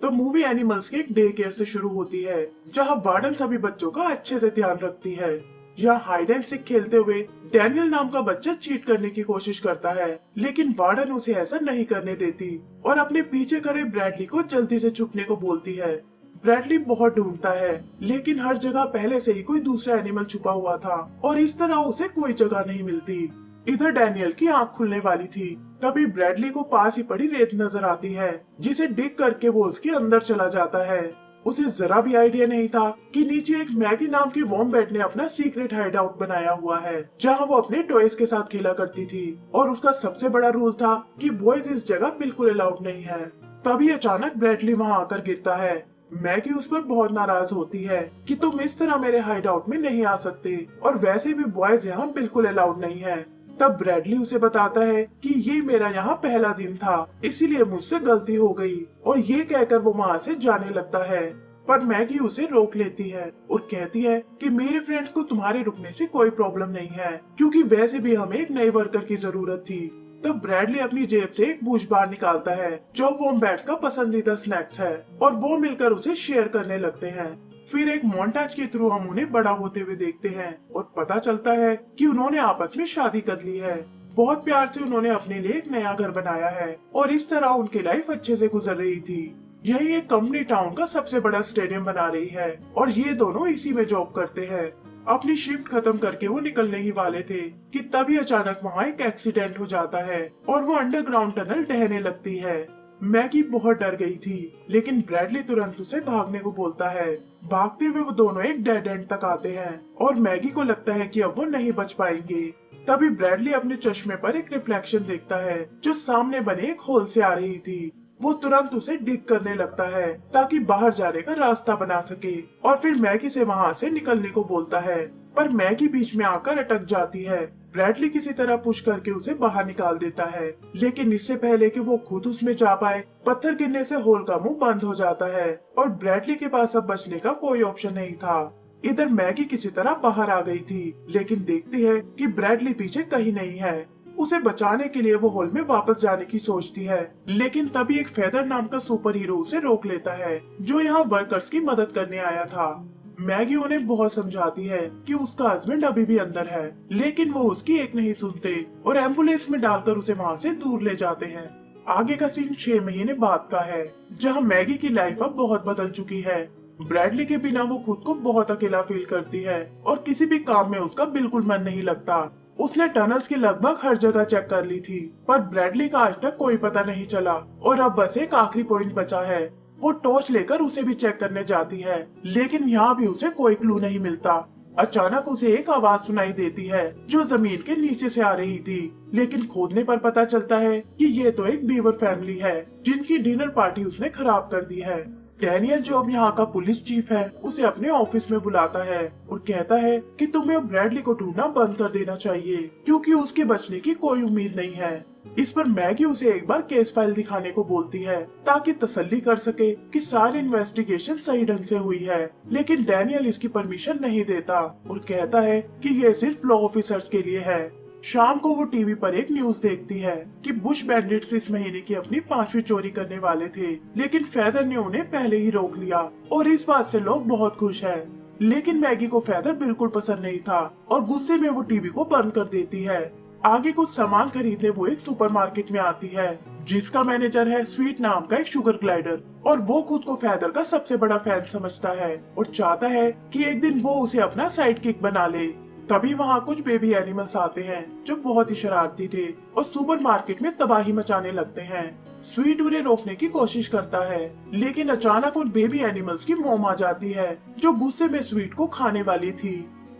तो movie animals के एक डे केयर से शुरू होती है, जहां वार्डन सभी बच्चों का अच्छे से ध्यान रखती है। यहाँ हाइड एंड सीक खेलते हुए डैनियल नाम का बच्चा चीट करने की कोशिश करता है, लेकिन वार्डन उसे ऐसा नहीं करने देती और अपने पीछे खड़े ब्रैडली को जल्दी से छुपने को बोलती है। ब्रैडली बहुत ढूंढता है, लेकिन हर जगह पहले से ही कोई दूसरा एनिमल छुपा हुआ था और इस तरह उसे कोई जगह नहीं मिलती। इधर डैनियल की आंख खुलने वाली थी, तभी ब्रैडली को पास ही पड़ी रेत नजर आती है, जिसे डिग करके वो उसके अंदर चला जाता है। उसे जरा भी आइडिया नहीं था कि नीचे एक मैगी नाम की वॉम्बैट ने अपना सीक्रेट हाइड आउट बनाया हुआ है, जहां वो अपने टॉयज के साथ खेला करती थी और उसका सबसे बड़ा रूल था कि बॉयज इस जगह बिल्कुल अलाउड नहीं है। तभी अचानक ब्रैडली वहां आकर गिरता है। मैगी उस पर बहुत नाराज होती है कि तुम इस तरह मेरे हाइड आउट में नहीं आ सकते और वैसे भी बॉयज यहाँ बिल्कुल अलाउड नहीं है। तब ब्रैडली उसे बताता है कि ये मेरा यहाँ पहला दिन था, इसीलिए मुझसे गलती हो गई, और ये कहकर वो वहाँ से जाने लगता है। पर मैगी उसे रोक लेती है और कहती है कि मेरे फ्रेंड्स को तुम्हारे रुकने से कोई प्रॉब्लम नहीं है, क्योंकि वैसे भी हमें एक नए वर्कर की जरूरत थी। तब ब्रैडली अपनी जेब से एक बूश बार निकालता है, जो वॉम्बैट्स का पसंदीदा स्नैक्स है, और वो मिलकर उसे शेयर करने लगते हैं। फिर एक मोन्टाज के थ्रू हम उन्हें बड़ा होते हुए देखते हैं और पता चलता है कि उन्होंने आपस में शादी कर ली है। बहुत प्यार से उन्होंने अपने लिए एक नया घर बनाया है और इस तरह उनकी लाइफ अच्छे से गुजर रही थी। यही एक कंपनी टाउन का सबसे बड़ा स्टेडियम बना रही है और ये दोनों इसी में जॉब करते हैं। अपनी शिफ्ट खत्म करके वो निकलने ही वाले थे कि तभी अचानक वहाँ एक एक्सीडेंट हो जाता है और वो अंडरग्राउंड टनल ढहने लगती है। मैगी बहुत डर गई थी, लेकिन ब्रैडली तुरंत उसे भागने को बोलता है। भागते हुए वो दोनों एक डेड एंड तक आते हैं और मैगी को लगता है कि अब वो नहीं बच पाएंगे। तभी ब्रैडली अपने चश्मे पर एक रिफ्लेक्शन देखता है, जो सामने बने एक होल से आ रही थी। वो तुरंत उसे डिग करने लगता है ताकि बाहर जाने का रास्ता बना सके और फिर मैगी से वहाँ से निकलने को बोलता है, पर मैगी बीच में आकर अटक जाती है। ब्रैडली किसी तरह पुश करके उसे बाहर निकाल देता है, लेकिन इससे पहले कि वो खुद उसमें जा पाए, पत्थर गिरने से होल का मुंह बंद हो जाता है और ब्रैडली के पास अब बचने का कोई ऑप्शन नहीं था। इधर मैगी किसी तरह बाहर आ गई थी, लेकिन देखती है कि ब्रैडली पीछे कहीं नहीं है। उसे बचाने के लिए वो होल में वापस जाने की सोचती है, लेकिन तभी एक फेदर नाम का सुपर हीरो उसे रोक लेता है, जो यहाँ वर्कर्स की मदद करने आया था। मैगी उन्हें बहुत समझाती है कि उसका हस्बैंड अभी भी अंदर है, लेकिन वो उसकी एक नहीं सुनते और एम्बुलेंस में डालकर उसे वहाँ से दूर ले जाते हैं। आगे का सीन 6 महीने बाद का है, जहाँ मैगी की लाइफ अब बहुत बदल चुकी है। ब्रैडली के बिना वो खुद को बहुत अकेला फील करती है और किसी भी काम में उसका बिल्कुल मन नहीं लगता। उसने टनल्स की लगभग हर जगह चेक कर ली थी, पर ब्रैडली का आज तक कोई पता नहीं चला और अब बस एक आखिरी पॉइंट बचा है। वो टॉर्च लेकर उसे भी चेक करने जाती है, लेकिन यहाँ भी उसे कोई क्लू नहीं मिलता। अचानक उसे एक आवाज सुनाई देती है, जो जमीन के नीचे से आ रही थी, लेकिन खोदने पर पता चलता है कि ये तो एक बीवर फैमिली है, जिनकी डिनर पार्टी उसने खराब कर दी है। डैनियल, जो अब यहाँ का पुलिस चीफ है, उसे अपने ऑफिस में बुलाता है और कहता है कि तुम्हें ब्रैडली को ढूंढना बंद कर देना चाहिए, क्योंकि उसके बचने की कोई उम्मीद नहीं है। इस पर मैगी उसे एक बार केस फाइल दिखाने को बोलती है, ताकि तसल्ली कर सके कि सारी इन्वेस्टिगेशन सही ढंग से हुई है, लेकिन डैनियल इसकी परमिशन नहीं देता और कहता है कि ये सिर्फ लॉ ऑफिसर्स के लिए है। शाम को वो टीवी पर एक न्यूज देखती है कि बुश बैंडिट्स इस महीने की अपनी 5वीं चोरी करने वाले थे, लेकिन फेदर ने उन्हें पहले ही रोक लिया और इस बात से लोग बहुत खुश हैं। लेकिन मैगी को फेदर बिल्कुल पसंद नहीं था और गुस्से में वो टीवी को बंद कर देती है। आगे कुछ सामान खरीदने वो एक सुपरमार्केट में आती है, जिसका मैनेजर है स्वीट नाम का एक शुगर ग्लाइडर, और वो खुद को फेदर का सबसे बड़ा फैन समझता है और चाहता है कि एक दिन वो उसे अपना साइड किक बना ले। तभी वहाँ कुछ बेबी एनिमल्स आते हैं, जो बहुत ही शरारती थे और सुपरमार्केट में तबाही मचाने लगते हैं। स्वीट उन्हें रोकने की कोशिश करता है, लेकिन अचानक उन बेबी एनिमल्स की मॉम आ जाती है, जो गुस्से में स्वीट को खाने वाली थी।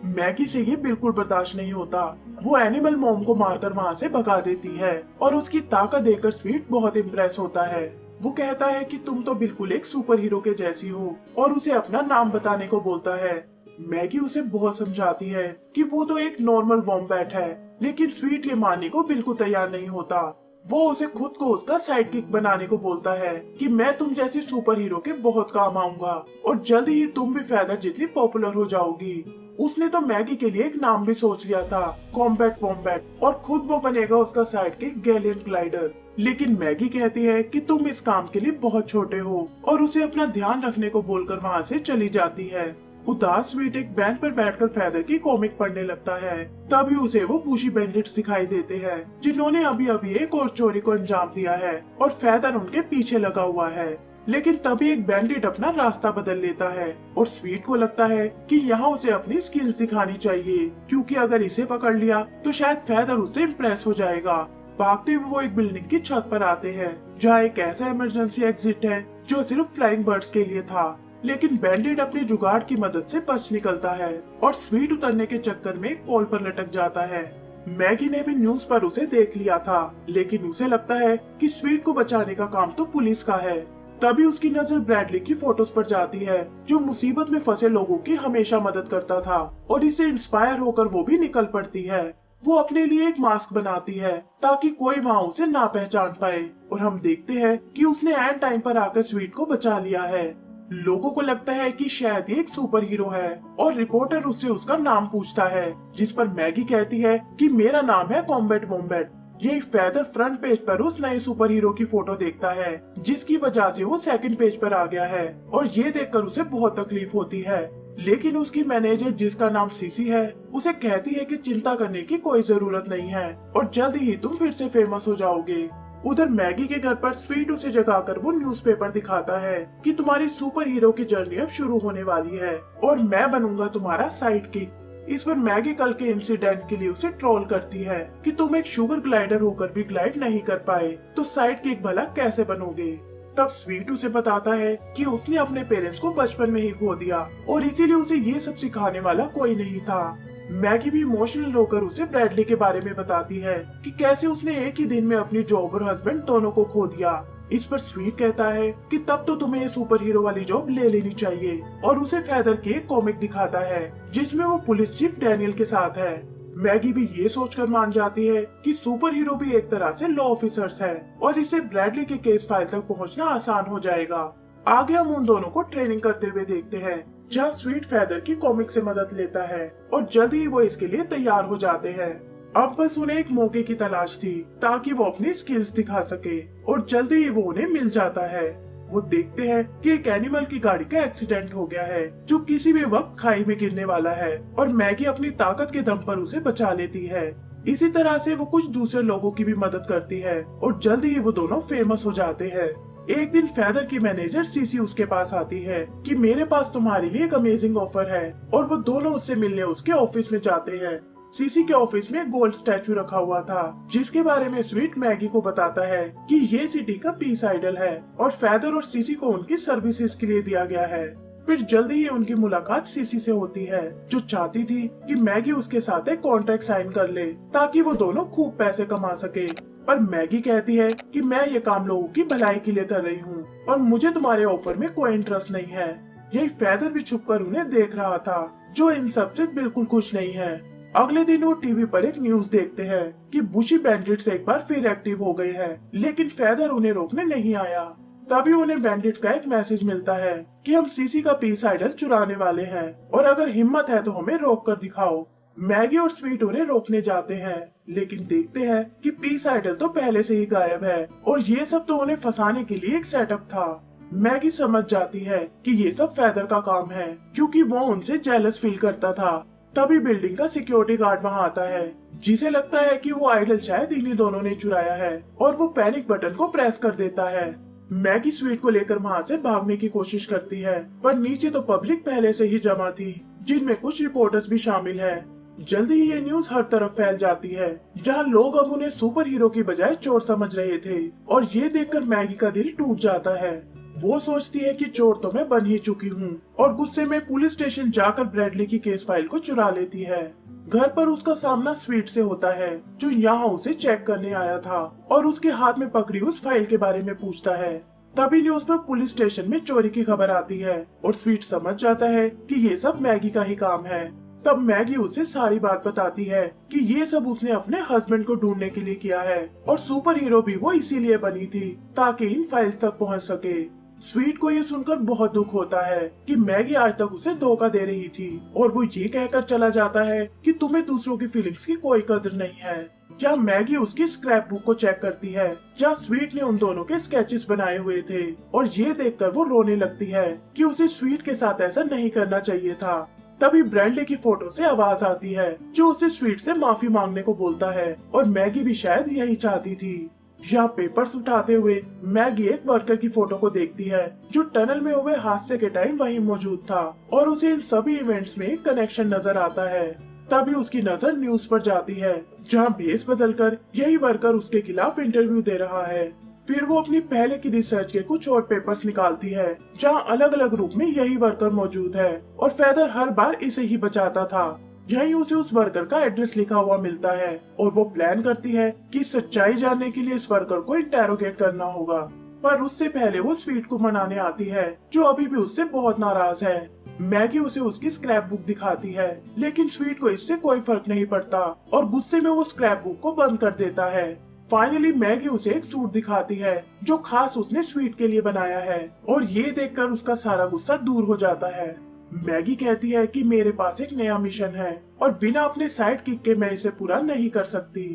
मैगी से ये बिल्कुल बर्दाश्त नहीं होता। वो एनिमल मॉम को मारकर वहाँ से भगा देती है और उसकी ताकत देखकर स्वीट बहुत इम्प्रेस होता है। वो कहता है कि तुम तो बिल्कुल एक सुपर हीरो के जैसी हो और उसे अपना नाम बताने को बोलता है। मैगी उसे बहुत समझाती है कि वो तो एक नॉर्मल वॉम्बैट है, लेकिन स्वीट ये मानने को बिल्कुल तैयार नहीं होता। वो उसे खुद को उसका साइड किक बनाने को बोलता है कि मैं तुम जैसी सुपर हीरो के बहुत काम आऊंगा और जल्द ही तुम भी फेदर जितनी पॉपुलर हो जाओगी। उसने तो मैगी के लिए एक नाम भी सोच लिया था, कॉम्बैट वॉम्बैट, और खुद वो बनेगा उसका साइडकिक गैलियंट ग्लाइडर। लेकिन मैगी कहती है कि तुम इस काम के लिए बहुत छोटे हो और उसे अपना ध्यान रखने को बोलकर वहाँ से चली जाती है। उदास स्वीट एक बेंच पर बैठकर फेदर की कॉमिक पढ़ने लगता है। तभी उसे वो बुशी बैंडिट्स दिखाई देते हैं जिन्होंने अभी अभी एक और चोरी को अंजाम दिया है और फेदर उनके पीछे लगा हुआ है। लेकिन तभी एक बैंडिट अपना रास्ता बदल लेता है और स्वीट को लगता है कि यहाँ उसे अपनी स्किल्स दिखानी चाहिए, क्योंकि अगर इसे पकड़ लिया तो शायद फेदर उससे इम्प्रेस हो जाएगा। भागते हुए वो एक बिल्डिंग की छत पर आते हैं जहाँ एक ऐसा इमरजेंसी एग्जिट है जो सिर्फ फ्लाइंग बर्ड्स के लिए था। लेकिन बैंडिट अपने जुगाड़ की मदद से बच निकलता है और स्वीट उतरने के चक्कर में एक पोल पर लटक जाता है। मैगी ने भी न्यूज पर उसे देख लिया था, लेकिन उसे लगता है कि स्वीट को बचाने का काम तो पुलिस का है। तभी उसकी नजर ब्रैडली की फोटोज पर जाती है जो मुसीबत में फंसे लोगों की हमेशा मदद करता था, और इससे इंस्पायर होकर वो भी निकल पड़ती है। वो अपने लिए एक मास्क बनाती है ताकि कोई वहाँ उसे ना पहचान पाए, और हम देखते हैं कि उसने एंड टाइम पर आकर स्वीट को बचा लिया है। लोगों को लगता है कि शायद ये एक सुपर हीरो है और रिपोर्टर उससे उसका नाम पूछता है, जिस पर मैगी कहती है कि मेरा नाम है कॉम्बैट वॉम्बैट। ये फेदर फ्रंट पेज पर उस नए सुपर हीरो की फोटो देखता है जिसकी वजह से वो सेकंड पेज पर आ गया है, और ये देखकर उसे बहुत तकलीफ होती है। लेकिन उसकी मैनेजर जिसका नाम सीसी है उसे कहती है कि चिंता करने की कोई जरूरत नहीं है और जल्द ही तुम फिर से फेमस हो जाओगे। उधर मैगी के घर पर स्वीट उसे जगाकर वो न्यूज़पेपर दिखाता है कि तुम्हारी सुपर हीरो की जर्नी अब शुरू होने वाली है और मैं बनूंगा तुम्हारा साइडकिक। इस पर मैगी कल के इंसिडेंट के लिए उसे ट्रोल करती है कि तुम एक शुगर ग्लाइडर होकर भी ग्लाइड नहीं कर पाए तो साइडकिक भला कैसे बनोगे। तब स्वीट उसे बताता है कि उसने अपने पेरेंट्स को बचपन में ही खो दिया और इसीलिए उसे ये सब सिखाने वाला कोई नहीं था। मैगी भी इमोशनल होकर उसे ब्रैडली के बारे में बताती है कि कैसे उसने एक ही दिन में अपनी जॉब और हस्बैंड दोनों को खो दिया। इस पर स्वीट कहता है कि तब तो तुम्हें ये सुपर हीरो वाली जॉब ले लेनी चाहिए, और उसे फेदर की एक कॉमिक दिखाता है जिसमें वो पुलिस चीफ डैनियल के साथ है। मैगी भी ये सोचकर मान जाती है कि सुपर हीरो भी एक तरह से लॉ ऑफिसर्स है और इससे ब्रैडली के केस फाइल तक पहुंचना आसान हो जाएगा। आगे हम उन दोनों को ट्रेनिंग करते हुए देखते हैं जहाँ स्वीट फेदर की कॉमिक से मदद लेता है और जल्द ही वो इसके लिए तैयार हो जाते हैं। अब बस उन्हें एक मौके की तलाश थी ताकि वो अपनी स्किल्स दिखा सके, और जल्दी ही वो उन्हें मिल जाता है। वो देखते हैं कि एक एनिमल की गाड़ी का एक्सीडेंट हो गया है जो किसी भी वक्त खाई में गिरने वाला है, और मैगी अपनी ताकत के दम पर उसे बचा लेती है। इसी तरह से वो कुछ दूसरे लोगों की भी मदद करती है और जल्दी ही वो दोनों फेमस हो जाते हैं। एक दिन फेदर की मैनेजर सीसी उसके पास आती है कि मेरे पास तुम्हारे लिए एक अमेजिंग ऑफर है, और वो दोनों उससे मिलने उसके ऑफिस में जाते हैं। सीसी के ऑफिस में गोल्ड स्टैचू रखा हुआ था जिसके बारे में स्वीट मैगी को बताता है कि ये सिटी का पीस आइडल है और फेदर और सीसी को उनकी सर्विसेज के लिए दिया गया है। फिर जल्दी ही उनकी मुलाकात सीसी से होती है जो चाहती थी कि मैगी उसके साथ एक कॉन्ट्रैक्ट साइन कर ले ताकि वो दोनों खूब पैसे कमा सके। पर मैगी कहती है कि मैं ये काम लोगों की भलाई के लिए कर रही हूँ और मुझे तुम्हारे ऑफर में कोई इंटरेस्ट नहीं है। यही फेदर भी छुपकर उन्हें देख रहा था जो इन सब से बिल्कुल खुश नहीं है। अगले दिन वो टीवी पर एक न्यूज देखते हैं कि बुशी बैंडिट्स एक बार फिर एक्टिव हो गए हैं, लेकिन फेदर उन्हें रोकने नहीं आया। तभी उन्हें बैंडिट्स का एक मैसेज मिलता है कि हम सीसी का पीस आइडल चुराने वाले हैं और अगर हिम्मत है तो हमें रोक कर दिखाओ। मैगी और स्वीट उन्हें रोकने जाते हैं, लेकिन देखते हैं कि पीस आइडल तो पहले से ही गायब है और ये सब तो उन्हें फंसाने के लिए एक सेटअप था। मैगी समझ जाती है कि ये सब फेदर का काम है क्योंकि वो उनसे जेलस फील करता था। तभी बिल्डिंग का सिक्योरिटी गार्ड वहाँ आता है जिसे लगता है कि वो आइडल शायद इन्हीं दोनों ने चुराया है, और वो पैनिक बटन को प्रेस कर देता है। मैगी स्वीट को लेकर वहाँ से भागने की कोशिश करती है, पर नीचे तो पब्लिक पहले से ही जमा थी जिनमें कुछ रिपोर्टर्स भी शामिल है। जल्दी ही ये न्यूज हर तरफ फैल जाती है जहाँ लोग अब उन्हें सुपर हीरो की बजाय चोर समझ रहे थे, और ये देखकर मैगी का दिल टूट जाता है। वो सोचती है कि चोर तो मैं बन ही चुकी हूँ, और गुस्से में पुलिस स्टेशन जाकर ब्रैडली की केस फाइल को चुरा लेती है। घर पर उसका सामना स्वीट से होता है जो यहाँ उसे चेक करने आया था और उसके हाथ में पकड़ी उस फाइल के बारे में पूछता है। तभी न्यूज पर पुलिस स्टेशन में चोरी की खबर आती है और स्वीट समझ जाता है कि ये सब मैगी का ही काम है। तब मैगी उसे सारी बात बताती है कि ये सब उसने अपने हस्बैंड को ढूंढने के लिए किया है और सुपर हीरो भी वो इसीलिए बनी थी ताकि इन फाइल्स तक पहुंच सके। स्वीट को ये सुनकर बहुत दुख होता है कि मैगी आज तक उसे धोखा दे रही थी और वो ये कहकर चला जाता है कि तुम्हें दूसरों की फीलिंग्स की कोई कदर नहीं है। जहाँ मैगी उसकी स्क्रैप बुक को चेक करती है जहाँ स्वीट ने उन दोनों के स्केचेस बनाए हुए थे और ये देखकर वो रोने लगती है कि उसे स्वीट के साथ ऐसा नहीं करना चाहिए था। तभी ब्रैडली की फोटो से आवाज आती है जो उसे स्वीट से माफी मांगने को बोलता है और मैगी भी शायद यही चाहती थी। यहाँ पेपर्स उठाते हुए मैगी एक वर्कर की फोटो को देखती है जो टनल में हुए हादसे के टाइम वहीं मौजूद था और उसे इन सभी इवेंट्स में एक कनेक्शन नजर आता है। तभी उसकी नजर न्यूज पर जाती है जहाँ भेस बदलकर यही वर्कर उसके खिलाफ इंटरव्यू दे रहा है। फिर वो अपनी पहले की रिसर्च के कुछ और पेपर्स निकालती है जहाँ अलग अलग रूप में यही वर्कर मौजूद है और फेदर हर बार इसे ही बचाता था। यहीं उसे उस वर्कर का एड्रेस लिखा हुआ मिलता है और वो प्लान करती है कि सच्चाई जानने के लिए इस वर्कर को इंटेरोगेट करना होगा। पर उससे पहले वो स्वीट को मनाने आती है जो अभी भी उससे बहुत नाराज है। मैगी उसे उसकी स्क्रैप बुक दिखाती है लेकिन स्वीट को इससे कोई फर्क नहीं पड़ता और गुस्से में वो स्क्रैप बुक को बंद कर देता है। फाइनली मैगी उसे एक सूट दिखाती है जो खास उसने स्वीट के लिए बनाया है और ये देखकर उसका सारा गुस्सा दूर हो जाता है। मैगी कहती है कि मेरे पास एक नया मिशन है और बिना अपने साइड किक के मैं इसे पूरा नहीं कर सकती।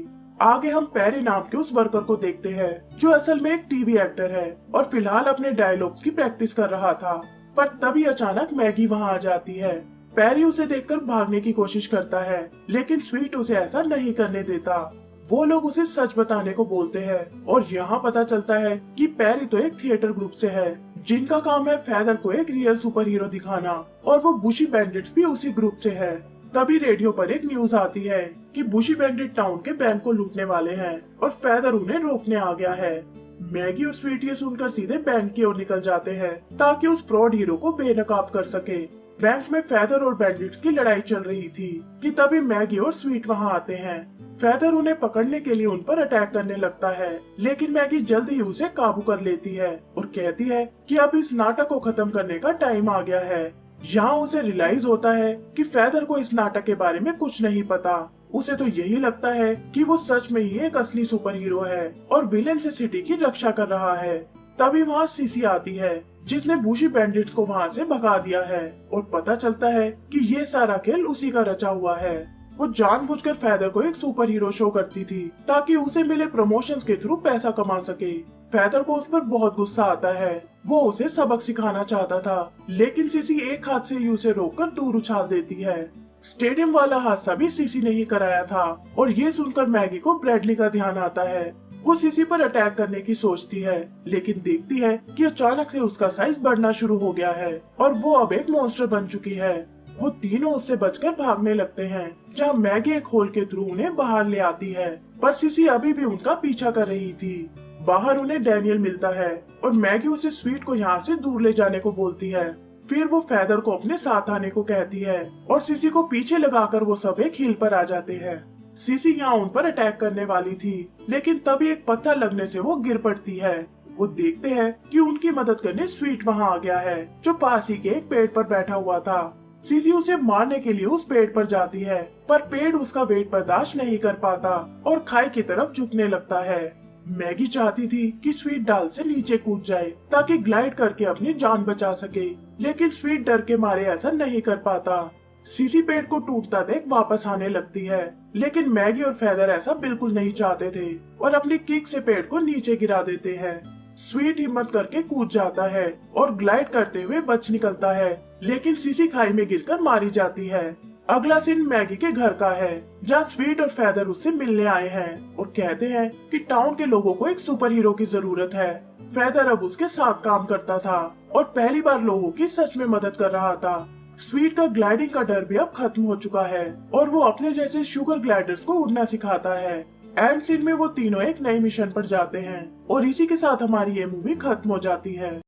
आगे हम पेरी नाम के उस वर्कर को देखते हैं जो असल में एक टीवी एक्टर है और फिलहाल अपने डायलॉग्स की प्रैक्टिस कर रहा था। पर तभी अचानक मैगी वहां आ जाती है। पेरी उसे देखकर भागने की कोशिश करता है लेकिन स्वीट उसे ऐसा नहीं करने देता। वो लोग उसे सच बताने को बोलते हैं और यहाँ पता चलता है कि पेरी तो एक थिएटर ग्रुप से है जिनका काम है फेदर को एक रियल सुपर हीरो दिखाना और वो बुशी बैंडिट्स भी उसी ग्रुप से है। तभी रेडियो पर एक न्यूज आती है कि बुशी बैंडिट टाउन के बैंक को लूटने वाले हैं और फेदर उन्हें रोकने आ गया है। मैगी और स्वीट ये सुनकर सीधे बैंक की ओर निकल जाते हैं ताकि उस फ्रॉड हीरो को बेनकाब कर सके। बैंक में फेदर और बैंडिट्स की लड़ाई चल रही थी कि तभी मैगी और स्वीट वहां आते हैं। फेदर उन्हें पकड़ने के लिए उन पर अटैक करने लगता है लेकिन मैगी जल्द ही उसे काबू कर लेती है और कहती है कि अब इस नाटक को खत्म करने का टाइम आ गया है। यहाँ उसे रियलाइज होता है कि फेदर को इस नाटक के बारे में कुछ नहीं पता। उसे तो यही लगता है कि वो सच में ही एक असली सुपर हीरो है और विलेन से सिटी की रक्षा कर रहा है। तभी वहाँ सीसी आती है जिसने बुशी बैंडिट्स को वहाँ से भगा दिया है और पता चलता है कि ये सारा खेल उसी का रचा हुआ है। वो जानबूझकर फेदर को एक सुपर हीरो शो करती थी ताकि उसे मिले प्रमोशंस के थ्रू पैसा कमा सके। फेदर को उस पर बहुत गुस्सा आता है। वो उसे सबक सिखाना चाहता था लेकिन सीसी एक हाथ से ही उसे रोककर दूर उछाल देती है। स्टेडियम वाला हादसा भी सीसी ने ही कराया था और ये सुनकर मैगी को ब्रैडली का ध्यान आता है। वो सीसी पर अटैक करने की सोचती है लेकिन देखती है कि अचानक से उसका साइज बढ़ना शुरू हो गया है और वो अब एक मॉन्स्टर बन चुकी है। वो तीनों उससे बचकर भागने लगते हैं जहाँ मैगी एक होल के थ्रू उन्हें बाहर ले आती है पर सीसी अभी भी उनका पीछा कर रही थी। बाहर उन्हें डैनियल मिलता है और मैगी उसे स्वीट को यहाँ से दूर ले जाने को बोलती है। फिर वो फेदर को अपने साथ आने को कहती है और सीसी को पीछे लगाकर वो सब एक हिल पर आ जाते हैं। सीसी यहाँ उन पर अटैक करने वाली थी लेकिन तभी एक पत्थर लगने से वो गिर पड़ती है। वो देखते हैं कि उनकी मदद करने स्वीट वहाँ आ गया है जो पास ही के एक पेड़ पर बैठा हुआ था। सीसी उसे मारने के लिए उस पेड़ पर जाती है पर पेड़ उसका वेट बर्दाश्त नहीं कर पाता और खाई की तरफ झुकने लगता है। मैगी चाहती थी कि स्वीट डाल से नीचे कूद जाए ताकि ग्लाइड करके अपनी जान बचा सके लेकिन स्वीट डर के मारे ऐसा नहीं कर पाता। सीसी पेड़ को टूटता देख वापस आने लगती है लेकिन मैगी और फेदर ऐसा बिल्कुल नहीं चाहते थे और अपनी किक से पेड़ को नीचे गिरा देते हैं। स्वीट हिम्मत करके कूद जाता है और ग्लाइड करते हुए बच निकलता है लेकिन सीसी खाई में गिरकर मारी जाती है। अगला सीन मैगी के घर का है जहाँ स्वीट और फेदर उससे मिलने आए हैं और कहते हैं कि टाउन के लोगों को एक सुपर हीरो की जरूरत है। फेदर अब उसके साथ काम करता था और पहली बार लोगों की सच में मदद कर रहा था। स्वीट का ग्लाइडिंग का डर भी अब खत्म हो चुका है और वो अपने जैसे शुगर ग्लाइडर्स को उड़ना सिखाता है। एंड सीन में वो तीनों एक नए मिशन पर जाते हैं और इसी के साथ हमारी ये मूवी खत्म हो जाती है।